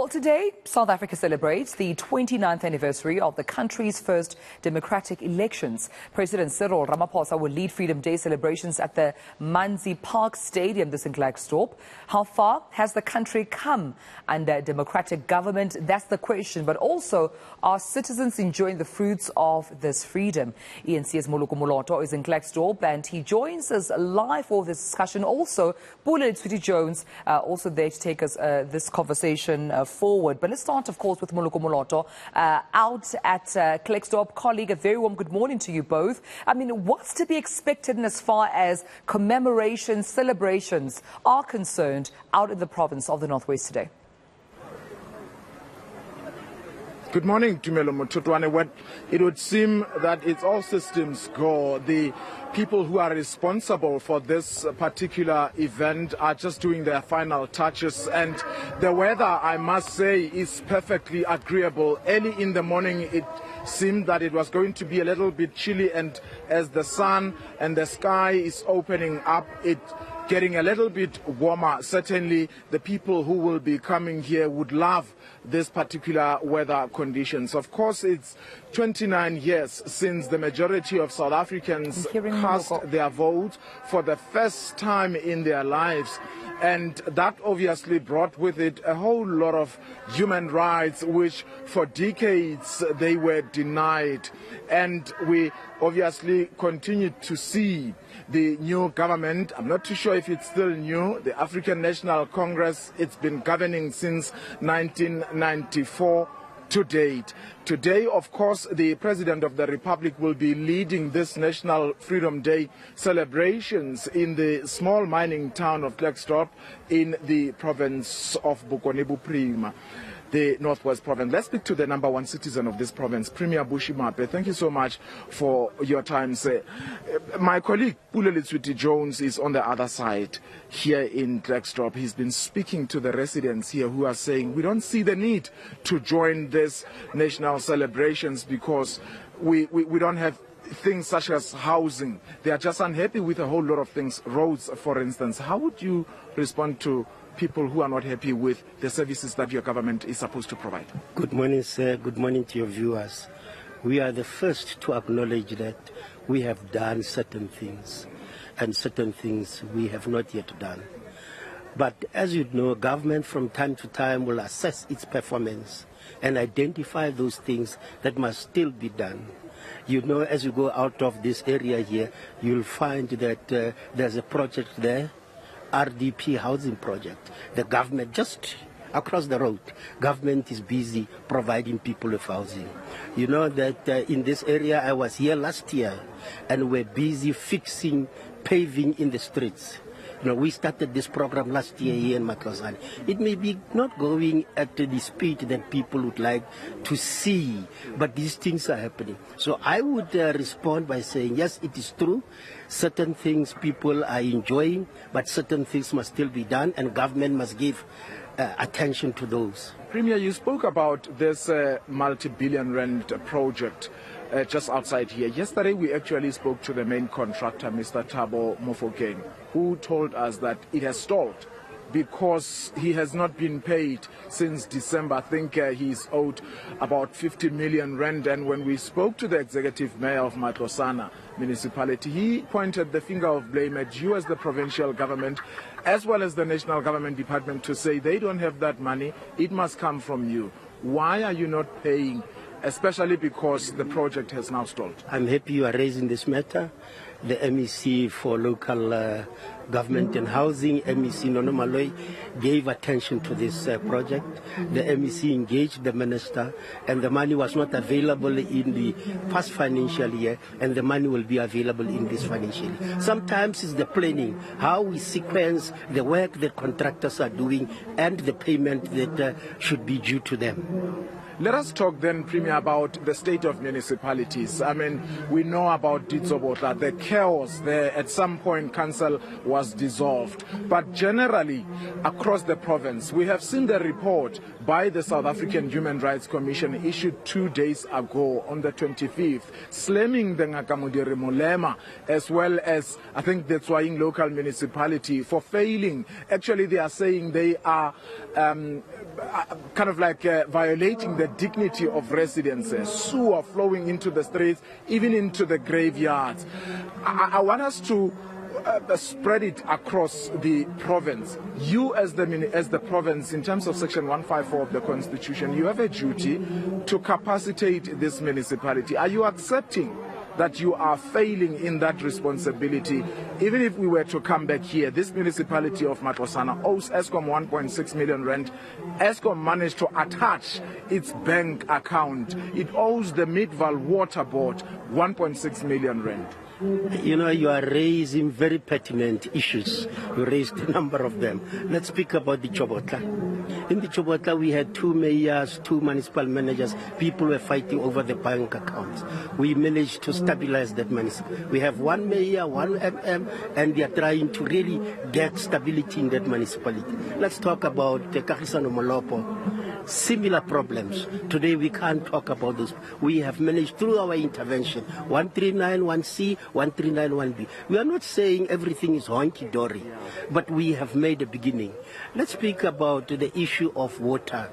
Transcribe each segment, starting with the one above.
Well, today, South Africa celebrates the 29th anniversary of the country's first democratic elections. President Cyril Ramaphosa will lead Freedom Day celebrations at the Manzil Park Stadium this in Klerksdorp. How far has the country come under democratic government? That's the question. But also, are citizens enjoying the fruits of this freedom? eNCA's Moloto is in Klerksdorp and he joins us live for this discussion. Also, Pule Letshiwiti-Jones also there to take us this conversation forward. But let's start, of course, with Moloto. Out at Klerksdorp, colleague, a very warm good morning to you both. I mean, what's to be expected in as far as commemorations, celebrations are concerned out in the province of the Northwest today? Good morning, Tumelo Mototwane. It would seem that it's all systems go. The people who are responsible for this particular event are just doing their final touches, and the weather, I must say, is perfectly agreeable. Early in the morning, it seemed that it was going to be a little bit chilly, and as the sun and the sky is opening up, it getting a little bit warmer. Certainly the people who will be coming here would love this particular weather conditions. Of course, it's 29 years since the majority of South Africans cast their vote for the first time in their lives. And that obviously brought with it a whole lot of human rights, which for decades they were denied. And we obviously continue to see the new government. I'm not too sure if it's still new. The African National Congress, it's been governing since 1994 to date. Today, of course, the President of the Republic will be leading this National Freedom Day celebrations in the small mining town of Klerksdorp in the province of Bokonebophirima, the Northwest Province. Let's speak to the number one citizen of this province, Premier Bushimape. Thank you so much for your time, sir. My colleague, Pule Letshiwiti-Jones, is on the other side here in Klerksdorp. He's been speaking to the residents here who are saying, we don't see the need to join this national celebrations because we don't have things such as housing. They are just unhappy with a whole lot of things, roads, for instance. How would you respond to people who are not happy with the services that your government is supposed to provide? Good morning, sir. Good morning to your viewers. We are the first to acknowledge that we have done certain things and certain things we have not yet done. But as you know, government from time to time will assess its performance and identify those things that must still be done. You know, as you go out of this area here, you'll find that there's a project there, RDP housing project. The government, just across the road, government is busy providing people with housing. You know that in this area, I was here last year, and we're busy fixing paving in the streets. You know, we started this program last year here in Matlosane. It may be not going at the speed that people would like to see, but these things are happening. So I would respond by saying, yes, it is true. Certain things people are enjoying, but certain things must still be done, and government must give attention to those. Premier, you spoke about this multi-billion rand project just outside here. Yesterday, we actually spoke to the main contractor, Mr. Thabo Mofokeng, who told us that it has stalled because he has not been paid since December. I think he's owed about 50 million rand. And when we spoke to the executive mayor of Matlosana municipality, he pointed the finger of blame at you as the provincial government, as well as the national government department, to say they don't have that money. It must come from you. Why are you not paying, especially because the project has now stalled? I'm happy you are raising this matter. The MEC for Local Government and Housing, MEC Nono Maloyi, gave attention to this project. The MEC engaged the minister, and the money was not available in the past financial year, and the money will be available in this financial year. Sometimes it's the planning, how we sequence the work that contractors are doing and the payment that should be due to them. Let us talk then, Premier, about the state of municipalities. I mean, we know about Ditsobotla, the chaos there. At some point, council was dissolved. But generally, across the province, we have seen the report by the South African Human Rights Commission issued 2 days ago on the 25th, slamming the Ngakamudiri Molema, as well as, I think, the Tswaing local municipality for failing. Actually, they are saying they are kind of like violating the dignity of residents. Sewer flowing into the streets, even into the graveyards. I want us to spread it across the province. You as the province, in terms of Section 154 of the Constitution, you have a duty to capacitate this municipality. Are you accepting that you are failing in that responsibility? Even if we were to come back here, this municipality of Matlosana owes Eskom 1.6 million rand. Eskom managed to attach its bank account. It owes the Midval Water Board 1.6 million rand. You know, you are raising very pertinent issues. You raised a number of them. Let's speak about the Chobotla. In the Chobotla, we had 2 mayors, 2 municipal managers. People were fighting over the bank accounts. We managed to stabilize that municipality. We have 1 mayor, 1 MM, and they are trying to really get stability in that municipality. Let's talk about the Kagisano Moloko. Similar problems. Today we can't talk about this. We have managed through our intervention, 1391C, 1391B. We are not saying everything is honky-dory, but we have made a beginning. Let's speak about the issue of water.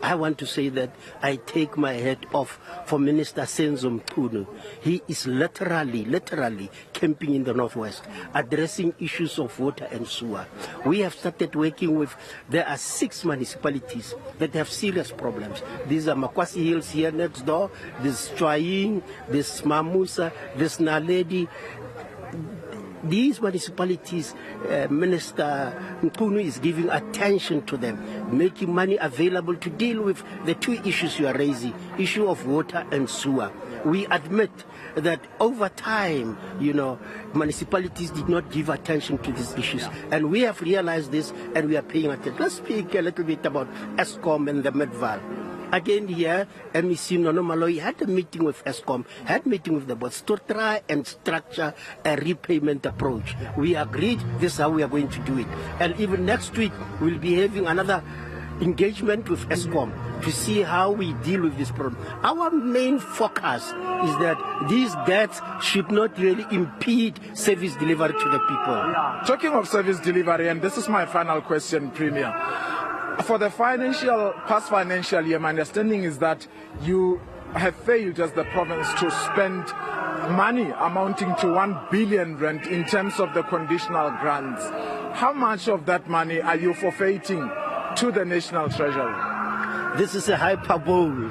I want to say that I take my hat off for Minister Senzo Mchunu. He is literally camping in the Northwest, addressing issues of water and sewer. We have started working with, there are 6 municipalities that have serious problems. These are Makwasi Hills here next door, this Tswaing, this Mamusa, this Naledi. These municipalities, Minister Mchunu is giving attention to them, making money available to deal with the 2 issues you are raising, issue of water and sewer. We admit that over time, you know, municipalities did not give attention to these issues. And we have realized this and we are paying attention. Let's speak a little bit about Eskom and the Midval. Again here, MEC Nono Malloy had a meeting with Eskom, had a meeting with the boards to try and structure a repayment approach. We agreed this is how we are going to do it. And even next week, we'll be having another engagement with Eskom to see how we deal with this problem. Our main focus is that these debts should not really impede service delivery to the people. Talking of service delivery, and this is my final question, Premier. For the past financial year, my understanding is that you have failed as the province to spend money amounting to 1 billion rand in terms of the conditional grants. How much of that money are you forfeiting to the national treasury? This is a hyperbole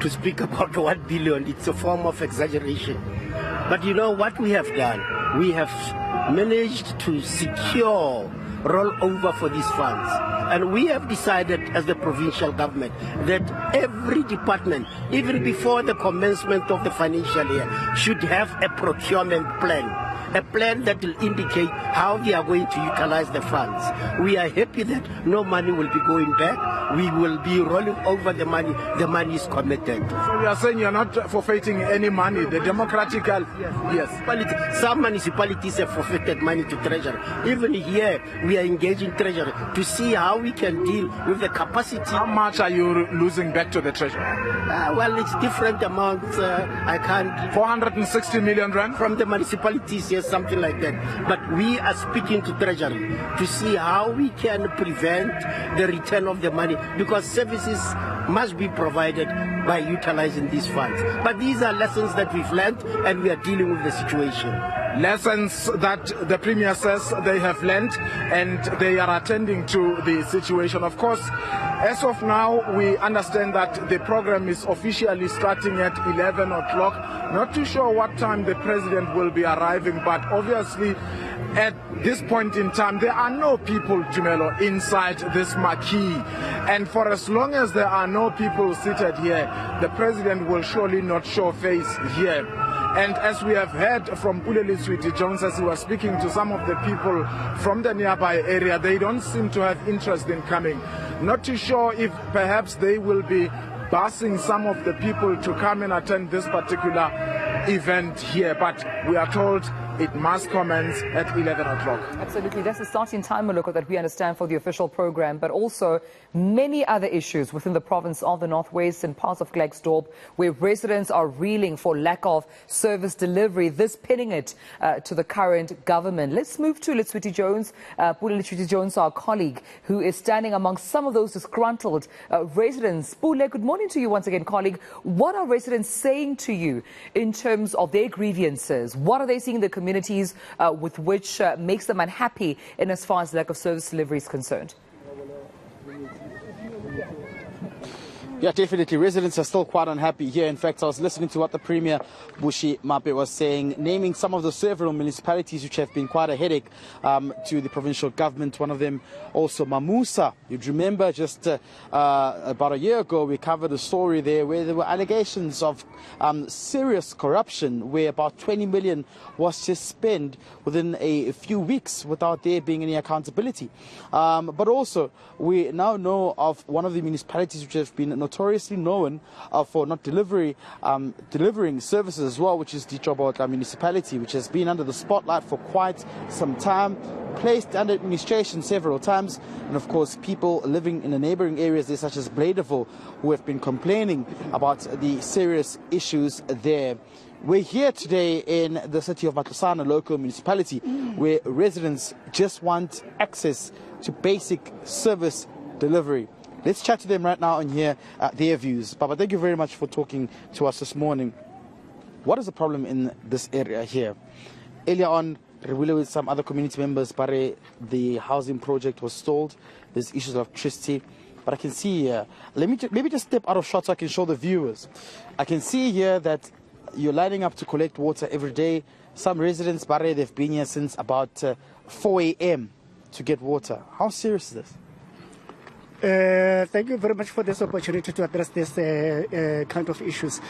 to speak about 1 billion. It's a form of exaggeration. But you know what we have done? We have managed to secure rollover for these funds. And we have decided as the provincial government that every department, even before the commencement of the financial year, should have a procurement plan. A plan that will indicate how they are going to utilize the funds. We are happy that no money will be going back. We will be rolling over the money. The money is committed. So you are saying you are not forfeiting any money. The democratic, yes. Some municipalities have forfeited money to treasury. Even here, we are engaging treasury to see how we can deal with the capacity. How much are you losing back to the treasury? Well, it's different amounts. I can't. 460 million rand from the municipalities, yes, something like that. But we are speaking to treasury to see how we can prevent the return of the money, because services must be provided by utilizing these funds. But these are lessons that we've learned and we are dealing with the situation. Lessons that the Premier says they have learned and they are attending to the situation. Of course, as of now, we understand that the program is officially starting at 11 o'clock. Not too sure what time the President will be arriving, but obviously at this point in time, there are no people, Tumelo, inside this marquee. And for as long as there are no people seated here, the President will surely not show face here. And as we have heard from Pule Letshiwiti-Jones as he was speaking to some of the people from the nearby area, they don't seem to have interest in coming. Not too sure if perhaps they will be busing some of the people to come and attend this particular event here, but we are told it must commence at 11 o'clock. Absolutely. That's the starting time, Moloko, that we understand for the official program, but also many other issues within the province of the Northwest and parts of Klerksdorp where residents are reeling for lack of service delivery, this pinning it to the current government. Let's move to Letshiwiti-Jones. Pule Letshiwiti-Jones, our colleague, who is standing amongst some of those disgruntled residents. Pule, good morning to you once again, colleague. What are residents saying to you in terms of their grievances? What are they seeing in the communities with which makes them unhappy in as far as lack of service delivery is concerned? Yeah, definitely. Residents are still quite unhappy here. In fact, I was listening to what the Premier, Bushi Mape, was saying, naming some of the several municipalities which have been quite a headache to the provincial government. One of them also Mamusa. You'd remember just about a year ago, we covered a story there where there were allegations of serious corruption, where about 20 million was just spent within a few weeks without there being any accountability. But also, we now know of one of the municipalities which have been notoriously known for not delivering services as well, which is the Chobota municipality, which has been under the spotlight for quite some time, placed under administration several times, and of course people living in the neighboring areas there, such as Bladeville, who have been complaining about the serious issues there. We're here today in the city of Matlosana local municipality, where residents just want access to basic service delivery. Let's chat to them right now and hear their views. Papa, thank you very much for talking to us this morning. What is the problem in this area here? Earlier on, with some other community members, but the housing project was stalled. There's issues of electricity. But I can see here, maybe just step out of shot so I can show the viewers. I can see here that you're lining up to collect water every day. Some residents, Barre, they've been here since about 4 a.m. to get water. How serious is this? Thank you very much for this opportunity to address this kind of issues.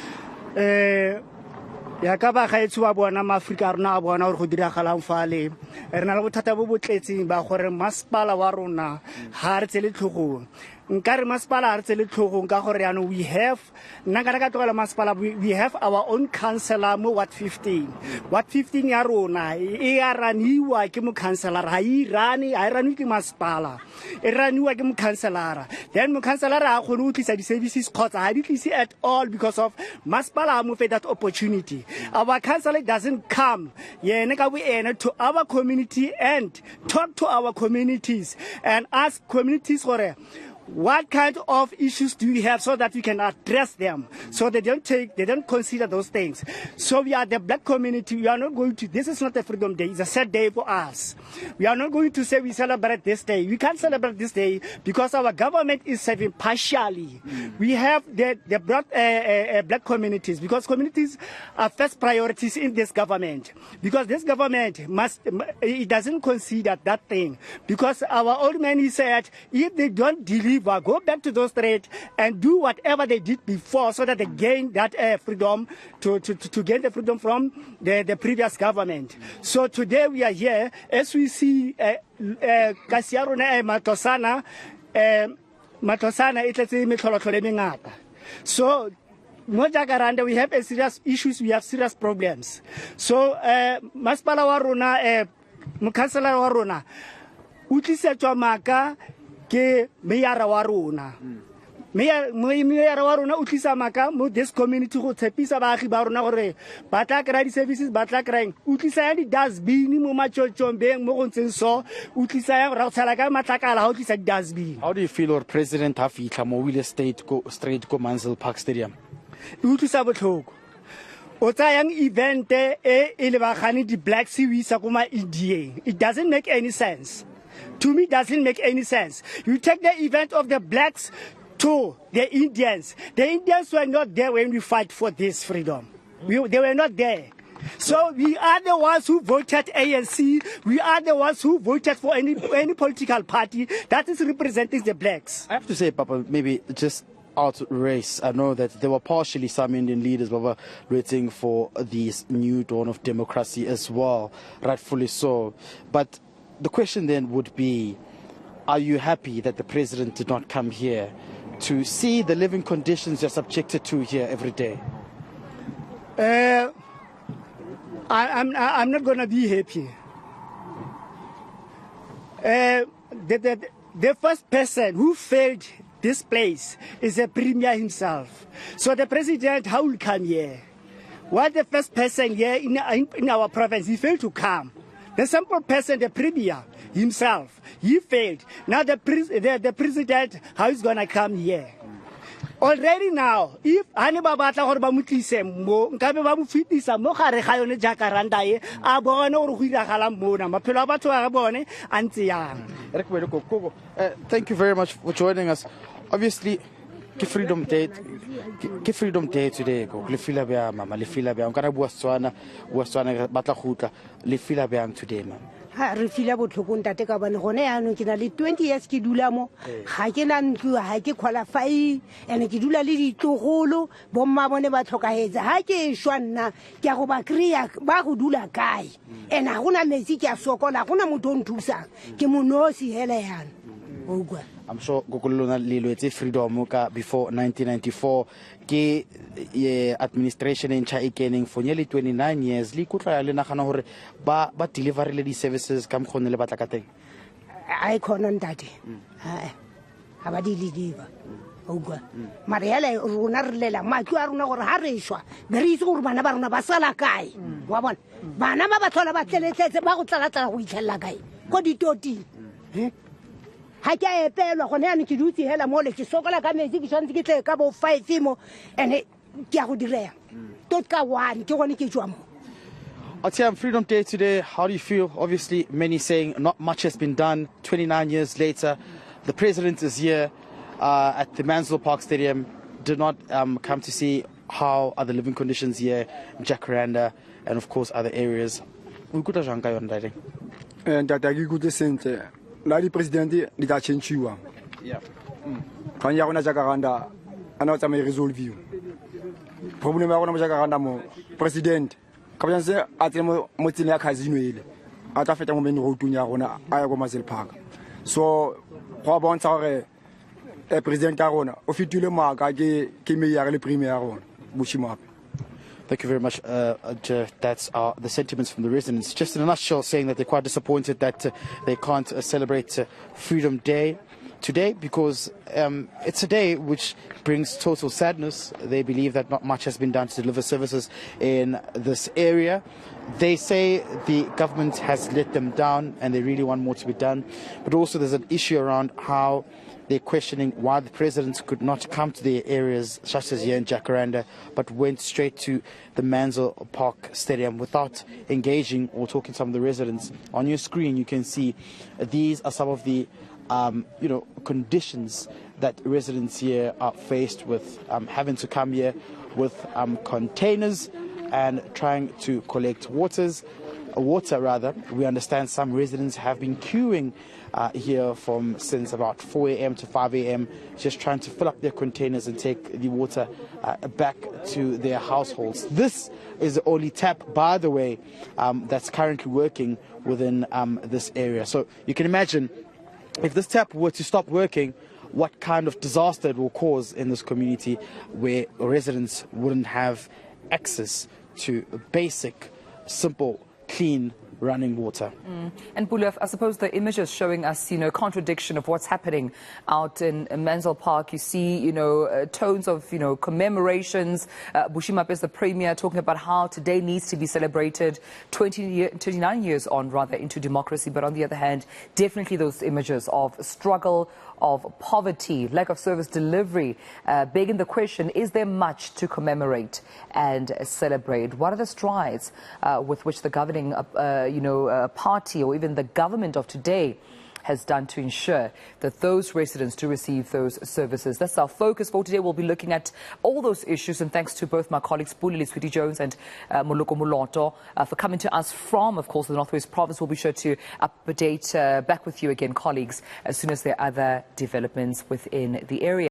Ya ka ba gaetsi wa bona maAfrika rona a bona gore go diragalang fale re na le bothata bo botletseng ba gore masepala wa rona ha re tsele tlhogong nkare masepala ha re tsele tlhogong ka gore yana we have nna ka tlogela masepala we have our own councillor mo Ward 15 Ward 15 ya rona e ya raniwa ke mo councillor ha e rani ke masepala e raniwa ke mo councillor then mo councillor ha go no tlisa di services khotsa ha di tlise at all because of masepala ha mo fe that opportunity. Our councillor doesn't come to our community and talk to our communities and ask communities for what kind of issues do we have so that we can address them, so they don't consider those things. So we are the black community. We are not going to, this is not a Freedom Day, it's a sad day for us. We are not going to say we celebrate this day. We can't celebrate this day because our government is serving partially. We have the black communities, because communities are first priorities in this government, because this government it doesn't consider that thing, because our old man, he said, if they don't deliver, go back to those streets and do whatever they did before, so that they gain that freedom to gain the freedom from the previous government. So today we are here, as we see Kasiaruna Matlosana itletse metlholotlholo e mengata. So mo Jacaranda we have serious issues, we have serious problems. So masepala wa rona mokhansela wa rona o tlisetswa maka ke meyara wa rona. Meyara wa rona o tlisa maka mo this community go tshepisa baagi ba rona gore ba tla kry di services, ba tla kry o tlisa ya di dustbin mo machochombeng mo go ntseng so o tlisa ya ra tshala ka matlakala ha o tlisa di dustbin. How do you feel or president ha fitla mo Wheeler State go straight go Manzil Park Stadium? O tlisa botlhoko. O tsayang event e le bagane di black seawisa ko ma India. It doesn't make any sense. To me, doesn't make any sense. You take the event of the blacks to the Indians. The Indians were not there when we fight for this freedom. They were not there. So we are the ones who voted ANC. We are the ones who voted for any political party that is representing the blacks. I have to say, Papa, maybe just out race, I know that there were partially some Indian leaders were waiting for this new dawn of democracy as well, rightfully so. But the question then would be, are you happy that the president did not come here to see the living conditions you're subjected to here every day? I'm not going to be happy. The first person who failed this place is the premier himself. So the president, how will come here? What the first person here in our province, he failed to come. The simple person, the premier himself, he failed. Now the president, how is going to come here? Already now, if anybody or Bamutlise mo, nkabe ba mo fitisa mo gare ga yone jacaranda e a bona gore go iragala mona maphelo a batho ba bone a ntse yang. Thank you very much for joining us. Obviously, Freedom Day today. Le fila bya mama, le fila bya nkana bua Setswana batla gutla le fila bya today mama. Ha re fila botlhoko ntate ka bone gone yaanong ke na le 20 years ke dula mo ga ke na ntlo ga ke qualify ene ke dula le ditlogolo bomma bone ba tlhokahetsa ha ke shwa nna ke a go ba kriya ba go dula kae ene ga gona metsi ke a sokola gona motho o nthusa ke monosi hele yana o kwa. I'm sure Gokolona Lilwetse freedom before 1994 ke administration in Chaikening for nearly 29 years li kutla le nagana hore ba deliver le di services ka mkhone le batla ka teng ai khona ntate ha ba di deliver o kwa mara yale rona re lela matlo a rona gore ha re shwa be re itse gore bana ba rona ba sala kae wa bona bana ba tlhola ba tleletletse ba go tlatla go itlhella kae ko ditoti ha ke a epelwa gone yana ke dutse hela mo le ke sokola ka metsi ke tshwantse ke tle ka bo 5 mo ene ke a go direa tot ka 1 ke gone ke tswa mo. Atiam, Freedom Day today, how do you feel? Obviously many saying not much has been done. 29 years later, the president is here at the Manzil Park Stadium, did not come to see how are the living conditions here in Jacaranda and of course other areas. We could have and that I go to center. La di presidente di ta changiwa. Yeah. Kan ya gona Jacaranda ana tsa me resolve you. Problem ya gona mo Jacaranda mo president ka bana se a tsene mo tsene ya casino ile. A ta feta mo meni road ya gona a ya go Manzil Park. So go bontsha gore president ya gona o fitile maka ke me ya le premier ya gona Bushima. Thank you very much. That's the sentiments from the residents. Just in a nutshell, saying that they're quite disappointed that they can't celebrate Freedom Day today because it's a day which brings total sadness. They believe that not much has been done to deliver services in this area. They say the government has let them down and they really want more to be done. But also there's an issue around how they're questioning why the president could not come to the areas such as here in Jacaranda, but went straight to the Manzil Park Stadium without engaging or talking to some of the residents. On your screen, you can see these are some of the conditions that residents here are faced with, having to come here with containers and trying to collect water. We understand some residents have been queuing here from since about 4 a.m. to 5 a.m. just trying to fill up their containers and take the water back to their households. This is the only tap, by the way, that's currently working within this area. So you can imagine if this tap were to stop working, what kind of disaster it will cause in this community where residents wouldn't have access to basic, simple, clean running water. And Pule, I suppose the images showing us, contradiction of what's happening out in Manzil Park. You see, tones of, commemorations. Bushima is the premier talking about how today needs to be celebrated 29 years on, rather, into democracy. But on the other hand, definitely those images of struggle, of poverty, lack of service delivery, begging the question, is there much to commemorate and celebrate? What are the strides with which the governing party or even the government of today has done to ensure that those residents do receive those services? That's our focus for today. We'll be looking at all those issues, and thanks to both my colleagues Pule, Letshiwiti-Jones and Moloko, Moloto for coming to us from, of course, the Northwest Province. We'll be sure to update back with you again, colleagues, as soon as there are other developments within the area.